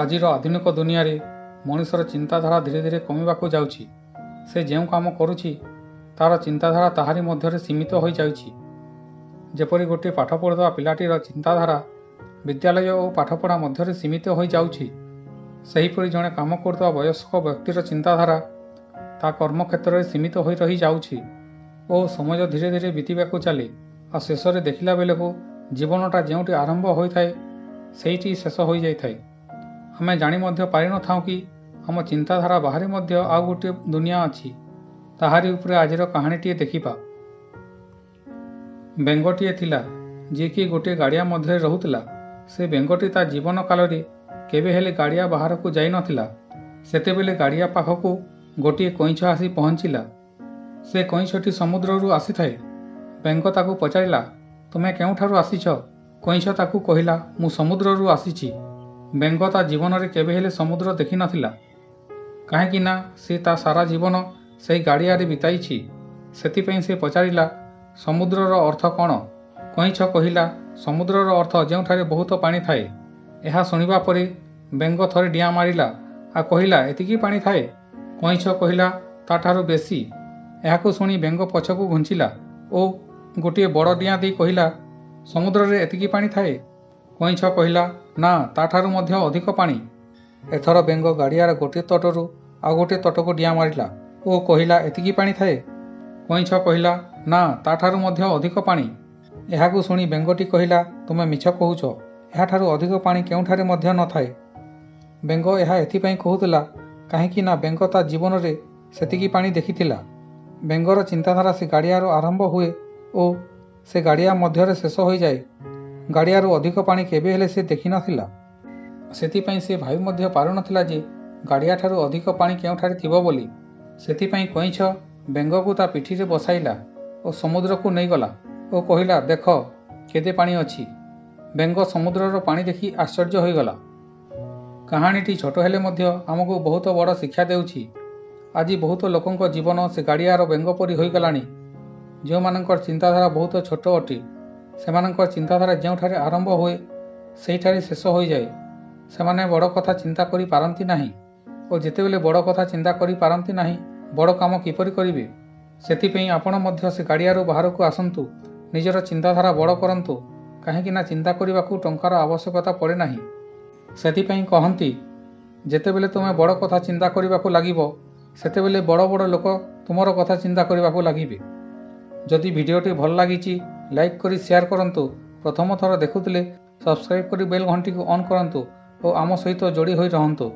ଆଜିର ଆଧୁନିକ ଦୁନିଆରେ ମଣିଷର ଚିନ୍ତାଧାରା ଧୀରେ ଧୀରେ କମିବାକୁ ଯାଉଛି। ସେ ଯେଉଁ କାମ କରୁଛି ତାର ଚିନ୍ତାଧାରା ତାହାରି ମଧ୍ୟରେ ସୀମିତ ହୋଇଯାଉଛି। ଯେପରି ଗୋଟିଏ ପାଠ ପଢ଼ୁଥିବା ପିଲାଟିର ଚିନ୍ତାଧାରା ବିଦ୍ୟାଳୟ ଓ ପାଠପଢ଼ା ମଧ୍ୟରେ ସୀମିତ ହୋଇଯାଉଛି, ସେହିପରି ଜଣେ କାମ କରୁଥିବା ବୟସ୍କ ବ୍ୟକ୍ତିର ଚିନ୍ତାଧାରା ତା କର୍ମକ୍ଷେତ୍ରରେ ସୀମିତ ହୋଇ ରହିଯାଉଛି ଓ ସମୟ ଧୀରେ ଧୀରେ ବିତିବାକୁ ଚାଲେ। ଆଉ ଶେଷରେ ଦେଖିଲା ବେଳକୁ ଜୀବନଟା ଯେଉଁଠି ଆରମ୍ଭ ହୋଇଥାଏ ସେଇଠି ଶେଷ ହୋଇଯାଇଥାଏ। ଆମେ ଜାଣି ମଧ୍ୟ ପାରିନଥାଉ କି ଆମ ଚିନ୍ତାଧାରା ବାହାରେ ମଧ୍ୟ ଆଉ ଗୋଟିଏ ଦୁନିଆ ଅଛି। ତାହାରି ଉପରେ ଆଜିର କାହାଣୀଟିଏ ଦେଖିବା। ବେଙ୍ଗଟିଏ ଥିଲା, ଯିଏକି ଗୋଟିଏ ଗାଡ଼ିଆ ମଧ୍ୟରେ ରହୁଥିଲା। ସେ ବେଙ୍ଗଟି ତା ଜୀବନ କାଳରେ କେବେ ହେଲେ ଗାଡ଼ିଆ ବାହାରକୁ ଯାଇନଥିଲା। ସେତେବେଳେ ଗାଡ଼ିଆ ପାଖକୁ ଗୋଟିଏ କଇଁଛ ଆସି ପହଞ୍ଚିଲା। ସେ କଇଁଛଟି ସମୁଦ୍ରରୁ ଆସିଥାଏ। ବେଙ୍ଗ ତାକୁ ପଚାରିଲା, ତୁମେ କେଉଁଠାରୁ ଆସିଛ? କଇଁଛ ତାକୁ କହିଲା, ମୁଁ ସମୁଦ୍ରରୁ ଆସିଛି। ବେଙ୍ଗ ତା ଜୀବନରେ କେବେ ହେଲେ ସମୁଦ୍ର ଦେଖିନଥିଲା, କାହିଁକି ନା ସେ ତା ସାରା ଜୀବନ ସେହି ଗାଡ଼ିଆରେ ବିତାଇଛି। ସେଥିପାଇଁ ସେ ପଚାରିଲା, ସମୁଦ୍ରର ଅର୍ଥ କ'ଣ? କଇଁଛ କହିଲା, ସମୁଦ୍ରର ଅର୍ଥ ଯେଉଁଠାରେ ବହୁତ ପାଣି ଥାଏ। ଏହା ଶୁଣିବା ପରେ ବେଙ୍ଗ ଥରେ ଡିଆଁ ମାରିଲା ଆଉ କହିଲା, ଏତିକି ପାଣି ଥାଏ? କଇଁଛ କହିଲା, ତାଠାରୁ ବେଶୀ। ଏହାକୁ ଶୁଣି ବେଙ୍ଗ ପଛକୁ ଘୁଞ୍ଚିଲା ଓ ଗୋଟିଏ ବଡ଼ ଡିଆଁ ଦେଇ କହିଲା, ସମୁଦ୍ରରେ ଏତିକି ପାଣି ଥାଏ? କଇଁଛ କହିଲା, ନା, ତାଠାରୁ ମଧ୍ୟ ଅଧିକ ପାଣି। ଏଥର ବେଙ୍ଗ ଗାଡ଼ିଆର ଗୋଟିଏ ତଟରୁ ଆଉ ଗୋଟିଏ ତଟକୁ ଡିଆଁ ମାରିଲା ଓ କହିଲା, ଏତିକି ପାଣି ଥାଏ? କଇଁଛ କହିଲା, ନା, ତାଠାରୁ ମଧ୍ୟ ଅଧିକ ପାଣି। ଏହାକୁ ଶୁଣି ବେଙ୍ଗଟି କହିଲା, ତୁମେ ମିଛ କହୁଛ, ଏହାଠାରୁ ଅଧିକ ପାଣି କେଉଁଠାରେ ମଧ୍ୟ ନଥାଏ। ବେଙ୍ଗ ଏହା ଏଥିପାଇଁ କହୁଥିଲା, କାହିଁକି ନା ବେଙ୍ଗ ତା ଜୀବନରେ ସେତିକି ପାଣି ଦେଖିଥିଲା। ବେଙ୍ଗର ଚିନ୍ତାଧାରା ସେ ଗାଡ଼ିଆରୁ ଆରମ୍ଭ ହୁଏ ଓ ସେ ଗାଡ଼ିଆ ମଧ୍ୟରେ ଶେଷ ହୋଇଯାଏ। ଗାଡ଼ିଆରୁ ଅଧିକ ପାଣି କେବେ ହେଲେ ସେ ଦେଖିନଥିଲା। ସେଥିପାଇଁ ସେ ଭାବି ମଧ୍ୟ ପାରୁନଥିଲା ଯେ ଗାଡ଼ିଆଠାରୁ ଅଧିକ ପାଣି କେଉଁଠାରେ ଥିବ ବୋଲି। ସେଥିପାଇଁ କଇଁଛ ବେଙ୍ଗକୁ ତା ପିଠିରେ ବସାଇଲା ଓ ସମୁଦ୍ରକୁ ନେଇଗଲା ଓ କହିଲା, ଦେଖ କେତେ ପାଣି ଅଛି। ବେଙ୍ଗ ସମୁଦ୍ରର ପାଣି ଦେଖି ଆଶ୍ଚର୍ଯ୍ୟ ହୋଇଗଲା। କାହାଣୀଟି ଛୋଟ ହେଲେ ମଧ୍ୟ ଆମକୁ ବହୁତ ବଡ଼ ଶିକ୍ଷା ଦେଉଛି। ଆଜି ବହୁତ ଲୋକଙ୍କ ଜୀବନ ସେ ଗାଡ଼ିଆର ବେଙ୍ଗ ପରି ହୋଇଗଲାଣି। ଯେଉଁମାନଙ୍କର ଚିନ୍ତାଧାରା ବହୁତ ଛୋଟ ଅଟେ, ସେମାନଙ୍କର ଚିନ୍ତାଧାରା ଯେଉଁଠାରେ ଆରମ୍ଭ ହୁଏ ସେହିଠାରେ ଶେଷ ହୋଇଯାଏ। ସେମାନେ ବଡ଼ କଥା ଚିନ୍ତା କରିପାରନ୍ତି ନାହିଁ ଓ ଯେତେବେଳେ ବଡ଼ କଥା ଚିନ୍ତା କରିପାରନ୍ତି ନାହିଁ, ବଡ଼ କାମ କିପରି କରିବେ? ସେଥିପାଇଁ ଆପଣ ମଧ୍ୟ ସେ ଗାଡ଼ିଆରୁ ବାହାରକୁ ଆସନ୍ତୁ, ନିଜର ଚିନ୍ତାଧାରା ବଡ଼ କରନ୍ତୁ, କାହିଁକି ନା ଚିନ୍ତା କରିବାକୁ ଟଙ୍କାର ଆବଶ୍ୟକତା ପଡ଼େ ନାହିଁ। ସେଥିପାଇଁ କହନ୍ତି, ଯେତେବେଳେ ତୁମେ ବଡ଼ କଥା ଚିନ୍ତା କରିବାକୁ ଲାଗିବ, ସେତେବେଳେ ବଡ଼ ବଡ଼ ଲୋକ ତୁମର କଥା ଚିନ୍ତା କରିବାକୁ ଲାଗିବେ। ଯଦି ଭିଡ଼ିଓଟି ଭଲ ଲାଗିଛି, ଲାଇକ୍ କରି ସେୟାର କରନ୍ତୁ। ପ୍ରଥମ ଥର ଦେଖୁଥିଲେ ସବସ୍କ୍ରାଇବ୍ କରି ବେଲ୍ ଘଣ୍ଟିକୁ ଅନ୍ କରନ୍ତୁ ଓ ଆମ ସହିତ ଯୋଡ଼ି ହୋଇ ରହନ୍ତୁ।